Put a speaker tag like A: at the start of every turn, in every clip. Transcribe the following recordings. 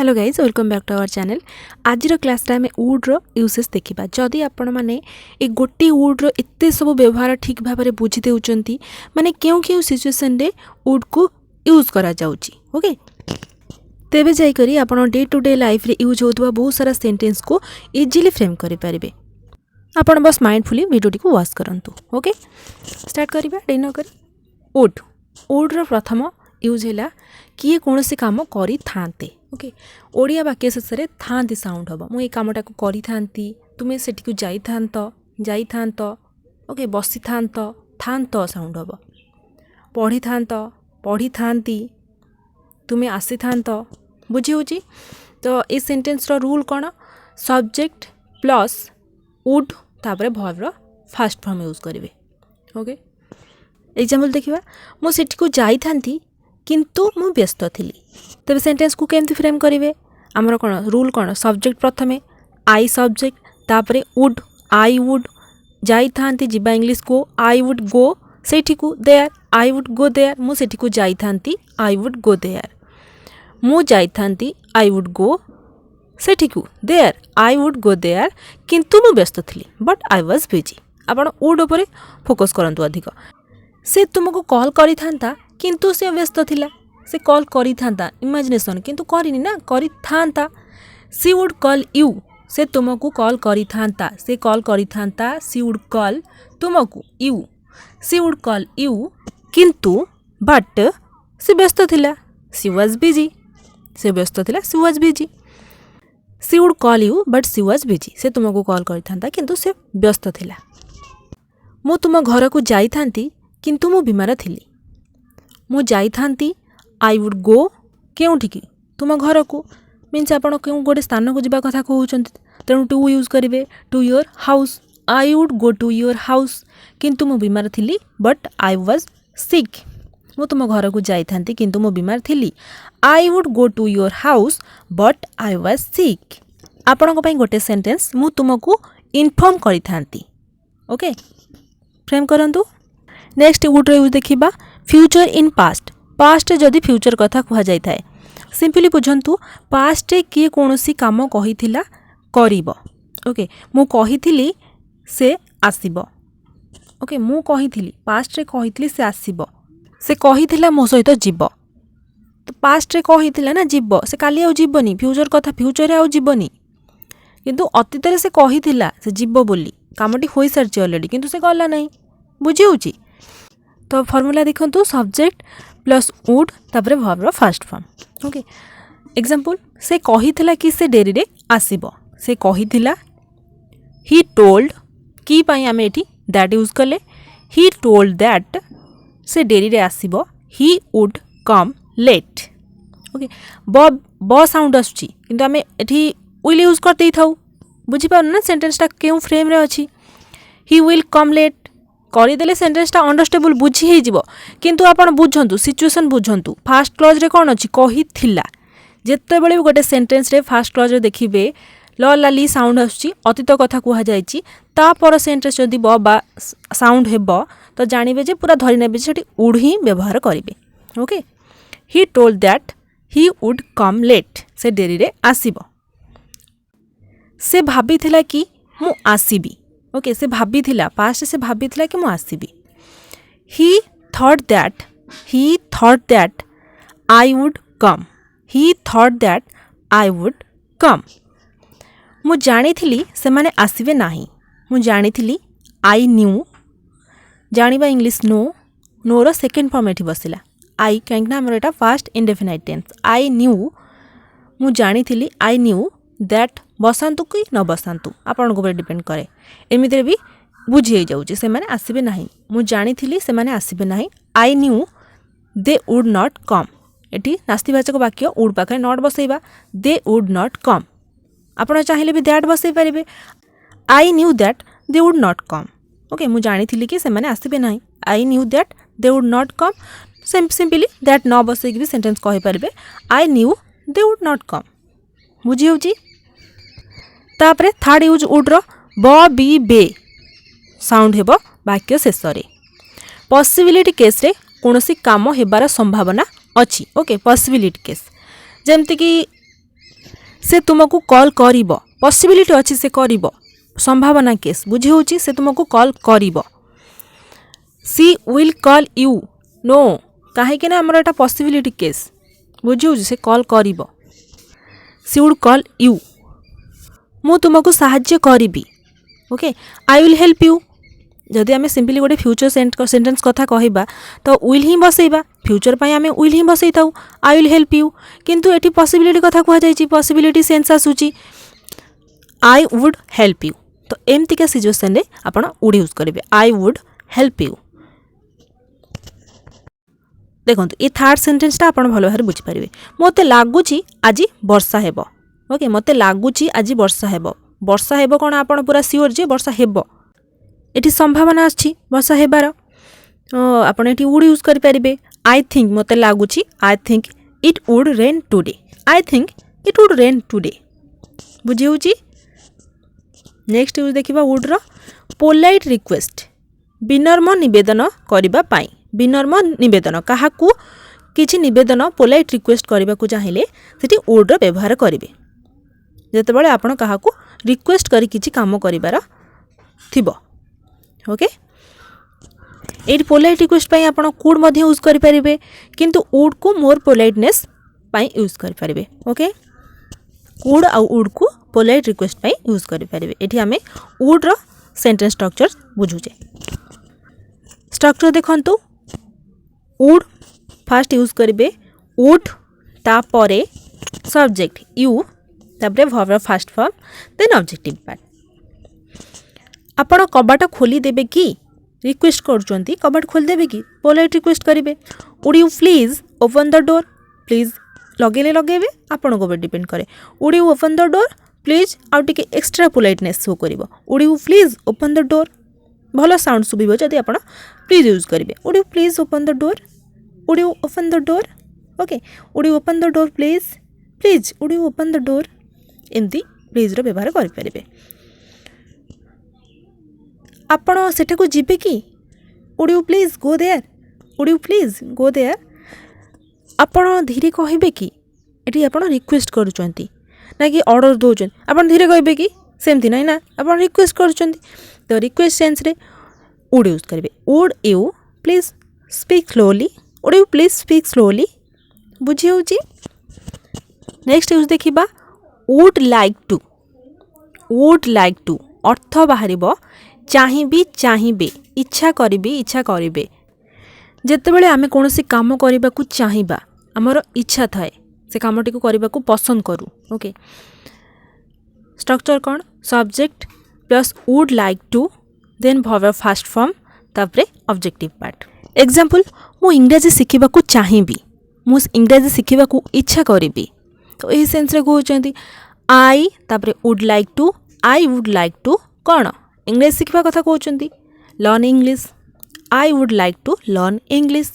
A: Hello guys welcome back to our channel. आज class आम वुड्र यूसेज देखा। जदि आपण मैंने गोटे वुड्र एत सब व्यवहार ठीक भाव में बुझी देउचंती माने क्यों क्यों सिचुएशन रे वुड को यूज करा जाउची। ओके, तेबे जाई करी आपण डे टू डे लाइफ रे यूज होतबा बहुत सारा सेंटेंस को इजीली फ्रेम करि परिबे। आपण बस माइंडफुली वीडियो को वॉच करंतु। ओके, स्टार्ट करिबा। डेनो करी वुड वुड्र प्रथम यूज हैला किए कौन से काम करी थांते। ओके, ओडिया वाक्य शेष में थांती साउंड हम। मुझे कामटा को करी थांती, तुमे सेठी को जाई थांत। ओके, बसी थांत साउंड हम। पढ़ी थांत, पढ़ी थांती, तुमे आसी थांत। बुझी होची। तो ये सेंटेंस रो रूल कौन? सब्जेक्ट प्लस वुड तापर वर्ब फास्ट फॉर्म यूज करेंगे। ओके, एग्जांपल देखिबा। मु सेठी को जाई थांती किंतु मु व्यस्त थिली। तेरे सेंटेंस को केमती फ्रेम करेंगे? आमर कौन रूल कौन? सब्जेक्ट प्रथमे आई सब्जेक्ट तापरे वुड, आई वुड जाई थांती जिबा इंग्लिश को आई वुड गो सेठी को there, I would go there. मु सेठी को जाई थांती आई वुड गो देयर। मु जाई थांती आई वुड गो सेठी को there, I would go there किंतु मु व्यस्त थिली बट आई वाज बिजी। आपण वुड ऊपर फोकस करंतु अधिक। से तुमको कॉल करी थांता किंतु से व्यस्त थिला। से कॉल करी थांता इमेजिनेशन किंतु करिनी ना, करी थांता। सी वुड कॉल यू, से तुमको कॉल करी थांता। से कॉल करी थांता, सी वुड कॉल तुमको you. She would call you किंतु बट से व्यस्त थिला। सी वाज बिजी, से व्यस्त थिला, she was busy. She would call you but she was busy, से तुमको कॉल करी थांता किंतु से व्यस्त थिला। मु तुम घर को जाई थांती किंतु मु बीमार थिली। मु जाई थांती आई वुड गो केउठिकी? तुम घर को। मीन्स आपण क्यों गोटे स्थान को जावा कथा कहउचंती, तेणु टू यूज करेंगे। To your house, I would go to your house किंतु मु बीमार थिली बट आई वाज सिक। मु तुम घर को जाई थांती किंतु मु बीमार थिली। I would go to your house but I was sick. आपण को पई गोटे सेंटेंस मु तुमको इन्फॉर्म करी थांती। ओके, फ्रेम करंतु। नेक्स्ट वुड यूज देखिबा। Future in past. पास्ट जदि फ्यूचर कथा कह जाय थाए, सिंपली बुझंतु पास्ट किए कोनोसी काम कहिथिला करिवो। ओके, मु कहिथिली से आसीबो। ओके, मु कहिथिली पास्ट रे कहिथिली से आसीबो। से कहिथिला मो सहित जीवो। तो पास्ट रे कहिथिला ना जीवो, से काली आउ जीवनी। फ्यूचर कथा फ्यूचर रे आउ जीवनी, किंतु अतीत रे से कहिथिला से जीवो बोली। कामटी होई सारची ऑलरेडी किंतु से गला नहीं। बुझी होची। तो फॉर्मूला देखंतु सब्जेक्ट प्लस वुड तापर verb first form. Okay, example. से कहिथिला कि से डेरी रे आसीबो। से कहिथिला, ही टोल्ड की पई आमे एठी दैट यूज करले। ही टोल्ड दैट से डेरी रे आसीबो, he would come late. Okay, ब साउंड आछी किंतु आमे एठी विल यूज करते ही थाउ। बुझी पाउन ना सेंटेंसटा केउ फ्रेम रे अछि। ही विल कम लेट करदेले सेंटेंसटा अंडरस्टेबल बुझी हे जिवो। किंतु आपण बुझंतु सिचुएशन बुझंतु। फास्ट क्लॉज रे कोन अछि? कहिथिला। जेते बेले गोटे सेंटेंस रे फास्ट क्लॉज रे देखिबे ल लाली साउंड आछी, अतीत कथा कुहा जायछि, ता पर सेंटेंस जदि ब बा साउंड हेबो तो जानिबे जे पूरा धरि नेबे सेठी वुड ही व्यवहार करिवे। Okay, he told that he would come late, से डेरी रे आसीबो। से भाबिथिला कि मु आसीबी। ओके, से भाबिथिला पास्ट से भाबिथिला कि मु आसीबी। He thought that I would come. He thought that I would come. मु जानिथिली से माने आसीबे नाही। मु जानिथिली आई न्यू। जानिबा इंग्लिश नो, नो रो सेकंड फॉर्म एठी बसिला आई, काहेकि ना हमर एटा first indefinite tense. I knew, मु जानिथिली आई न्यू दैट बसांतु कि न बसांतु आपण को डिपेंड करे। एमिति भी बुझी हे जाउची से माने आसीबे नाही। मु जानिथिली से माने आसीबे नाही। I knew they would not come. एठी नास्तिवाचक वाक्य वुड पाखे नॉट बसैबा, दे वुड नॉट कम। आपण चाहिले भी दैट बसै परिबे। I knew that they would not come. Okay, मु जानिथिली कि से माने आसीबे नाही। I knew that they would not come. Simply that न बसै भी सेंटेंस कहि परिबे I knew they would not come. बुझी होची। तापरे थर्ड यूज वुड रो ब बी बे साउंड हेबो वाक्य शेष रे। पॉसिबिलिटी केस रे कोनोसी काम हेबार संभावना अछि। ओके, पॉसिबिलिटी केस जेमति कि से तुमको कॉल करिब पॉसिबिलिटी अच्छी से करिब संभावना केस बुझी होची से तुमको कॉल करिब सी विल कॉल यू नो कहीं ना आमर एटा पॉसिबिलिटी केस बुझी होची से कॉल करिब सी वुड कॉल यू मु तुमको साहाय्य करिबी okay I will help you जदि आम सिंपली गोटे फ्यूचर सेंटेंस कथा कहबा तो विल ही बसैबा फ्यूचर पाई आम विल ही बसई था आई विल हेल्प यू किंतु एटी पॉसिबिलिटी कथा कह जाय पॉसिबिलिटी सेंस आसूची आई वुड हेल्प यू तो एमतीका सिचुएशन रे आपण वुड यूज करेंगे आई वुड हेल्प यू देखो ये थर्ड सेंटेंसटा आप भल भाव बुझीपारे मत लगुच आज वर्षा हेब ओके मत लगुच आज वर्षा हेब कौन आप पूरा सियोर जे वर्षा हेब ये संभावना अच्छी वर्षा हेबार आप वुड यूज करेंगे आई थिंक मत लगुच I think it would rain today I think it would rain today बुझी हो नेक्स्ट यूज देखा वुड रो पोलाइट रिक्वेस्ट विनम्र निवेदन करबा पाई विनम्र निवेदन क्या किसी निवेदन पोलाइट रिक्वेस्ट करने को चाहिए सेठी वुड रो व्यवहार करेंगे जितेबाला आपण क्या रिक्वेस्ट करी किसी काम करिवार थिबो ओके ये पोलाइट रिक्वेस्ट पाई आपण कुड मध्य यूज करि परिबे किंतु वुड को मोर पोलाइटनेस पाई यूज करि परिबे ओके कुड आ वुड को पोलाइट रिक्वेस्ट पाई यूज करि परिबे एठी हमें वुड रो सेंटेंस स्ट्रक्चर बुझुचे स्ट्रक्चर देखंतु वुड फास्ट यूज करिबे वुड तापरे सब्जेक्ट यू तापरे verb first form then objective part आपण कबाट खोली देबे कि रिक्वेस्ट करछंती कबाट खोल देबे कि पोलाइट रिक्वेस्ट करिवे would you please open the door please लगेबे आपण को डिपेंड करे would you open the door please आउ टिके एक्स्ट्रा पोलाइटनेस शो करिवो would you please open the door भलो साउंड सुबिबो जदि आपण प्लीज यूज करिवे would you please open the door would you open the door okay would you open the door please please would you open the door एमती please रो व्यवहार करि परिबे आपण सेठाको जिबे कि would you please go there would you please go there आपण धीरे कहबे कि एटी आपण रिक्वेस्ट करूचंती ना कि ऑर्डर दोचन आपण धीरे कहबे कि सेमती नहीं ना आपण रिक्वेस्ट करूचंती तो रिक्वेस्ट सेंस रे वुड यूज करिवे would you please speak slowly would you please speak slowly बुझी होची नेक्स्ट यूज देखिबा वुड लाइक टू अर्थ बाहरिबो चाहिए इच्छा करिबे जेतेबेले आमे कोनोसी काम करिबा को चाहिबा हमर इच्छा थाए से कामटी को करिबा को पसंद करू ओके स्ट्रक्चर कौन subject plus would like to then verb first form तापरे ऑब्जेक्टिव पार्ट एग्जांपल मु इंग्रजी शिखिबा को चाहिबी मु इंग्रजी शिखिबा को इच्छा करिबी तो यही सेंस रे कहउचंती आई तापरे वुड लाइक टू कौन इंग्लिश शिखा कथा कहउचंती learn English I would like to learn English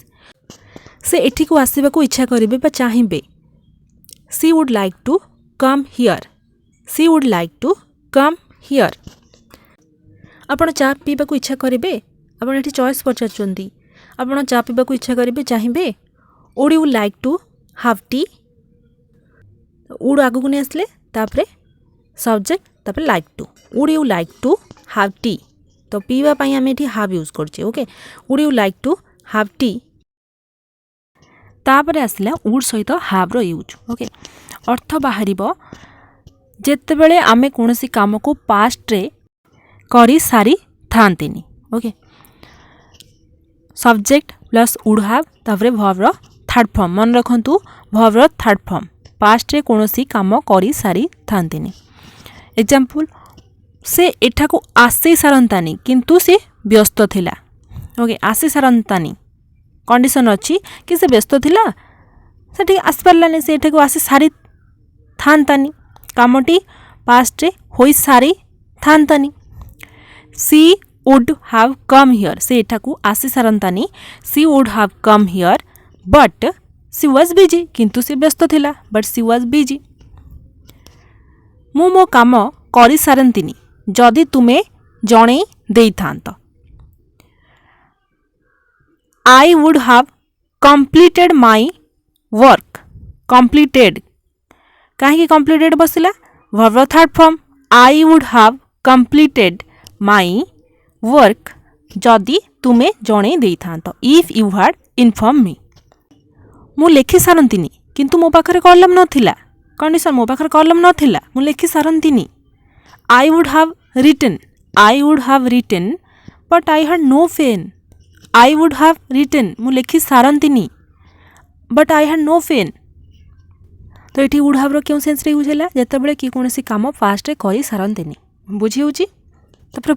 A: से एठी को आसीबा को इच्छा करिवे बा चाहिबे she would like to come here आपण चा पीबा को इच्छा करिवे आपण एठी चॉइस पचारचंती आपण चा पीबा को इच्छा करिवे चाहिबे would you like to have tea would आगु को नै आसले तापरे सब्जेक्ट तापरे like to would you like to have tea तो पीवा पाई आम ये हाव यूज करछे okay would you like to have tea तापर आसला वुड सहित हाव रो यूज ओके अर्थ बाहरिबो जेतेबेले आमे कोनोसी काम को पास्ट रे करी सारी थांतेनी okay subject plus would have तापर वर्ब रो थर्ड फॉर्म मन रखंतु वर्ब रो थर्ड फॉर्म पास्ट रे कोनोसी काम करी सारी थांतेनी एग्जांपल से एठा को आसी सारंतानी किंतु से व्यस्त थिला ओके आसी सारंतानी कंडीशन अच्छी कि से व्यस्त थिला से आस पारानी से एठा को आसी सारी थांतानी कामटी पास्ट रे होई सारी थांतानी she would have come here से एठा को आसी सारंतानी she would have come here but she was busy किंतु से व्यस्त थिला बट सी वाज बिजी मु मो काम करी सारंतिनी जदि तुमे जणे देई थांत I would have completed my work completed कहीं कंप्लीटेड बसिला verb third form I would have completed my work जदि तुमे जणे देई थांतो if you had inform me मु लेखि सारंतिनी किंतु मो पाखरे कलम नथिला कंडीशन मो पाखरे कलम नथिला मु लेखि सारंतिनी I would have written but I had no pen I would have written मु लेखि सारंतिनी but I had no pen तो ये वुड हैव क्यों सेन्स यूज है जिते कि कौन कम फास्ट कर सारंतिनी बुझी हो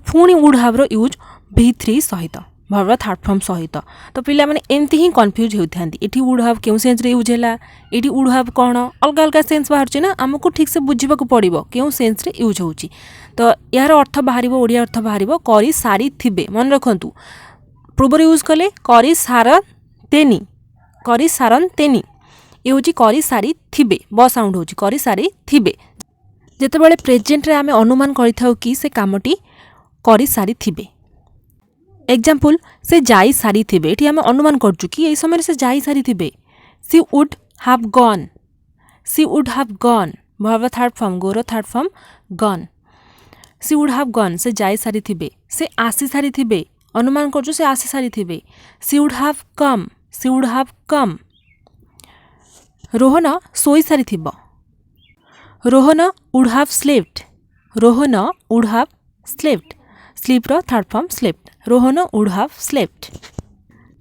A: पुणी वुड हैव यूज V3 सहित वर्ब थर्ड फॉर्म सहित तो पिला माने एमती ही कन्फ्यूज होता ये वुड हैव क्यों सेन्स यूज है ये वुड हैव कौन अलग अलग सेन्स बाहर ना आमको ठीक से बुझा पड़ो क्यों सेन्स यूज हो तो यार अर्थ बाहर ओडिया अर्थ बाहर करी सारी थिबे मन रखु पूर्व यूज कले करी सारंतेनी ये हूँ करी सारी थिबे ब साउंड हूँ करी सारी थिबे जितेबाला प्रेजेंट रे आमे अनुमान करिथाउ कि से कामटी करी सारी थिबे एग्जांपल से जाई सारी थिबे एठी आमे अनुमान करछु कि एई समय से जाई सारी थिबे she would have gone verb third form गोरो third form gone she would have gone से जाई सारी थिबे से आसी सारी थिबे अनुमान करछु से आसी सारी थिबे she would have come Rohan सोई सारी थिबो Rohan would have slept sleep रो third form slept Rohan would have slept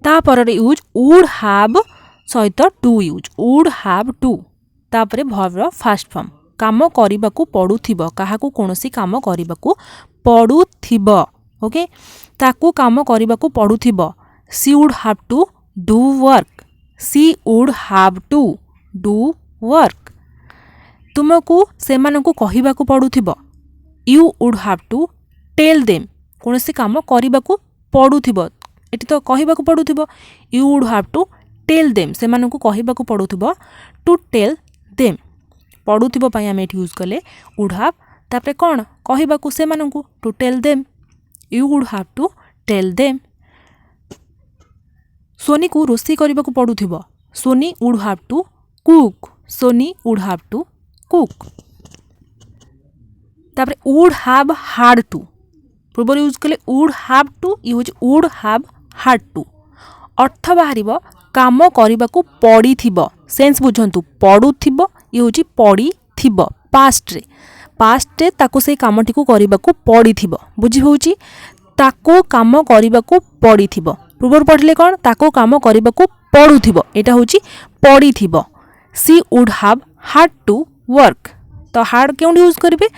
A: तापर यूज वुड हैव सहित to use would have to तापर वर्ब रो फर्स्ट फॉर्म काम करिबाकू पडुथिबो काहाकू कोनोसी काम करिबाकू पडुथिबो ओके ताकू काम करिबाकू पडुथिबो she would have to do work तुमको सेमानकू कहिबाकू पडुथिबो you would have to tell them कोनोसी काम करिबाकू पडुथिबो एटी तो कहिबाकू पडुथिबो you would have to tell them सेमानकू कहिबाकू पडुथिबो टू टेल देम पडुथिबो पई आमे एटी यूज कले वुड हैव तापरे कोन कहिबाकू सेमानकू to tell them you would have to tell them Soni को रोसी करिबाकू पडुथिबो सोनी वुड हैव टू कुक तापरे वुड हैव हार्ड टू पूर्व यूज कले would have to use would have hard to अर्थ बाहर काम करिबाकू पड़िथिबो सेंस बुझंतु पडुथिबो यूज पड़िथिबो पास्ट रे ताको से कामटी को करिबाकू पड़िथिबो बुझी होउची ताको काम करिबाकू पड़िथिबो पूर्व पढ़ले कौन ताको काम करिबाकू पड़ुथिबो एटा होउची पड़िथिबो she would have hard to work तो हार्ड क्यों यूज करिवे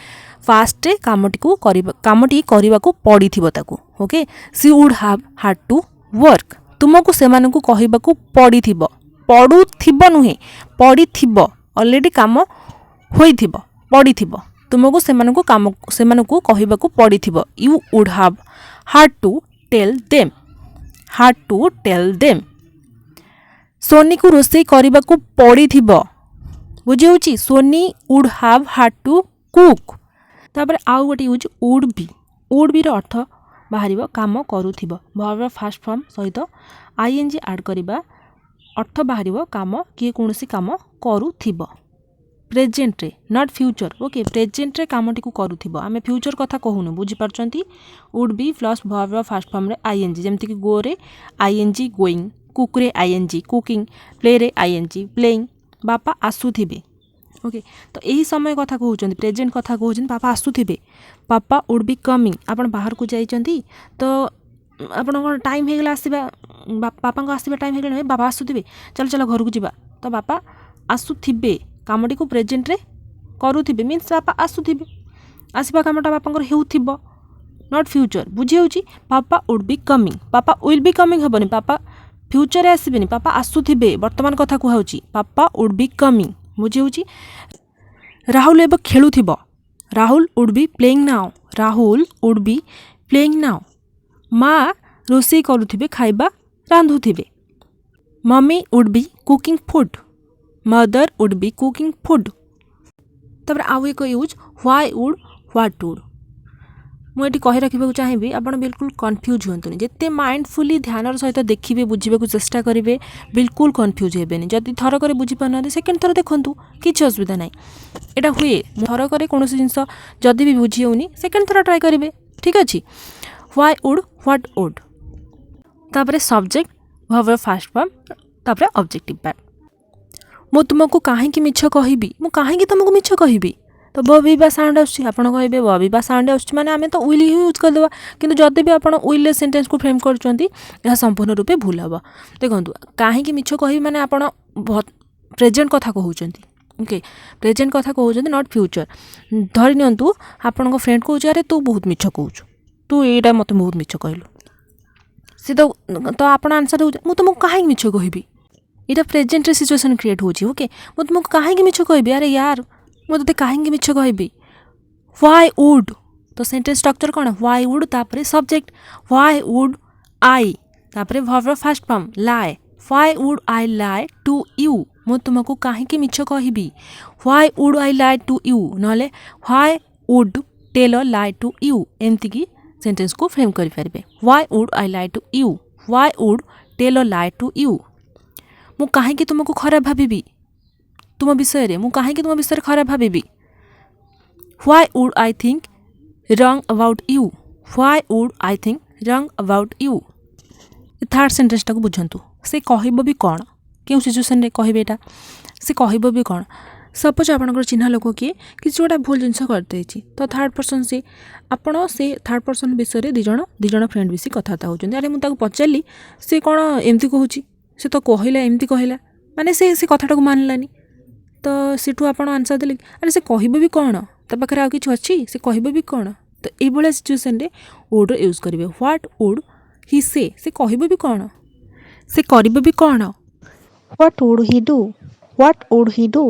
A: फास्ट रे कामटी करिबाकू पड़िथिबो ताकू okay she would have hard to work तुमको सेमानकू कहिबाकू पड़ुथिबो नुहे पड़िथिबो ऑलरेडी काम होइथिबो पड़िथिबो तुमको सेमानकू कहिबाकू पड़िथिबो you would have hard to tell them Soni को रोसई करिबाकू पड़िथिबो बुझी होची Soni would have hard to cook तापर आउ गोटे यूज वुड बी रो अर्थ बाहर काम करुथिबो वर्ब फर्स्ट फॉर्म सहित आईएनजी ऐड करिबा अर्थ बाहर काम किए कोनोसी काम करुथिबो प्रेजेंट रे नॉट फ्यूचर ओके प्रेजेंट रे कामटी को करुथिबो आमे फ्यूचर कथा कहूनु बुझी पारछंती would B plus verb first form रे आईएनजी जेमति कि गो रे आईएनजी गोइंग कुक रे आईएनजी कुकिंग प्ले रे आईएनजी प्लेइंग बापा आसुथिबे ओके तो यही समय कथा कहउछंती प्रेजेंट कथा कहउछंती पापा आसुथिबे पापा वुड बी कमिंग आपण बाहर को जाइछंती तो आपण को टाइम हे गेला आसीबा पापा को आसीबा टाइम हे गेला बाबा आसुथिबे चल घर को जिबा तो बापा आसुथिबे कामटी को प्रेजेंट रे करुथिबे मीन्स बापा आसुथिबे आसीबा कामटा बापा हेउथिबो नॉट फ्यूचर बुझी होउची पापा वुड बी कमिंग पापा विल बी कमिंग हबनी पापा फ्यूचर रे आसीबेनी पापा आसुथिबे वर्तमान कथा कहउची पापा वुड बी कमिंग बुझी होउची राहुल एबे खेलुथिबो Rahul would be playing now माँ रोसई करुथिबे खाइबा रांधुथिबे mummy would be cooking food mother would be cooking food तापर आउ एक यूज व्हाट वुड मुझे कही रखा चाहिए आप बिल्कुल कन्फ्यूज हूँ जिते माइंडफुली ध्यान सहित देखिए बुझे चेष्टा करेंगे बिल्कुल कन्फ्यूज हेबेनि जदि थरक बुझीपार सेकेंड थर देखूँ किसी असुविधा ना यहाँ हुए थरक कौन जिनस जदि भी बुझी होनी सेकेंड थर ट्राए करेंगे ठीक अच्छे व्हाई वुड व्हाट वुड तापर सब्जेक्ट वर्ब फास्ट फॉर्म तापर ऑब्जेक्टिव पार्ट मु तुमको कहीं मिछ कहबी मु कहीं तुमको मिछ कहबी तो बबिबा साउंड आस कहे बबिबा साउंड आस माने आम तो विल ही यूज करदे कि जदि भी आप विल सेंटेंस को फ्रेम कर संपूर्ण रूपे भूल हम देखो कहीं मिछ कह माने आप प्रेजेंट कथा कहते ओके प्रेजेंट कथा कहते नॉट फ्यूचर धरी नियंतु आपण फ्रेंड कहूँ अरे तू बहुत मिछ कहूँ तू यहाँ मत बहुत मिछ कहलु सी तो आप आंसर हो तुमको कहीं मिछ कहबी यहाँ प्रेजेंट सिचुएशन क्रिएट होची ओके मु तुमको कहीं मिछ कहबी अरे यार मुझे कहीं मिछ कहबी व्हाई वुड तो सेंटेंस स्ट्रक्चर कौन व्हाई वुड तापर सब्जेक्ट व्हाई वुड आई तापर verb first form lie why would I lie to you मु तुमको कहीं मिछ कहबी why would I lie to you नले why would tell a lie to you एमती की सेंटेंस को फ्रेम कर पारे why would I lie to you why would tell a lie to you मु कहीं तुमको खराब भाभी तुम विषय मु कहीं तुम विषय खराब भाभी व्हाई वुड आई थिंक रंग about you why would I think रंग अबाउट यू थर्ड सेंटेंस टाक बुझंतु से कहब भी कौन क्यों सिचुएसन रे कहबे एटा से कहब भी कौन सपोज आपनकर चिन्हा लोक किए किसी गोटा भूल जिनस करते तो थर्ड पर्सन से आपण से थर्ड पर्सन विषय दिजण फ्रेंड विषय कथबार्ता होउछन अरे मुझे पचारि से कौन एमती कहूँ से तो कहला एमती कहला माने से कथाटा को मानलानी तो सेठू आप आंसर देले अरे से कहब भी कौन ता पाखे आउ कि अच्छी से कहब भी कौन तो ये सिचुएसन रे वुड यूज करेंगे व्हाट वुड ही से कहब भी कौन से करिब भी कौन
B: What would he do? What would he do?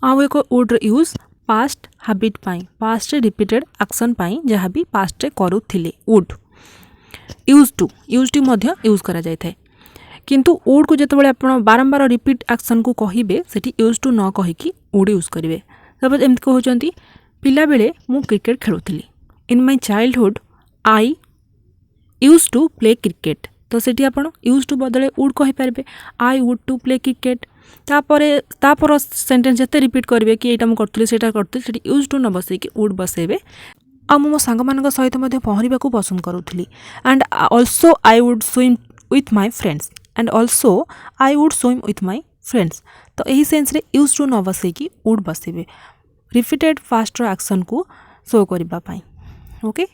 A: आउ एक वुड यूज पास्ट हैबिट पाई पास्ट रिपीटेड एक्शन पाई जहाँ भी पास्ट रे करुथिले वुड यूज टू मध्य यूज करा जाय थाए किंतु वुड को जिते आप बारंबार रिपीट एक्शन को कहे से यूज टू न कहीकि वुड यूज करेंगे सपोज एमती कहते पिला बेले मु क्रिकेट खेलुली in my childhood I use to play cricket तो सेठी आप यूज टू बदले वुड कहि पारे I would to play cricket तापर सेंटेंस जिते रिपीट करेंगे कि यहाँ मुझे करी यूज टू न बसैकि वुड बसैबे आ मो सांग सहित पहरवा पसंद करूली and also I would swim with my friends and also I would swim with my friends तो यही सेंस रे यूज टू न बसैकि वुड बसैबे रिपीटेड फास्ट एक्शन को शो करने ओके।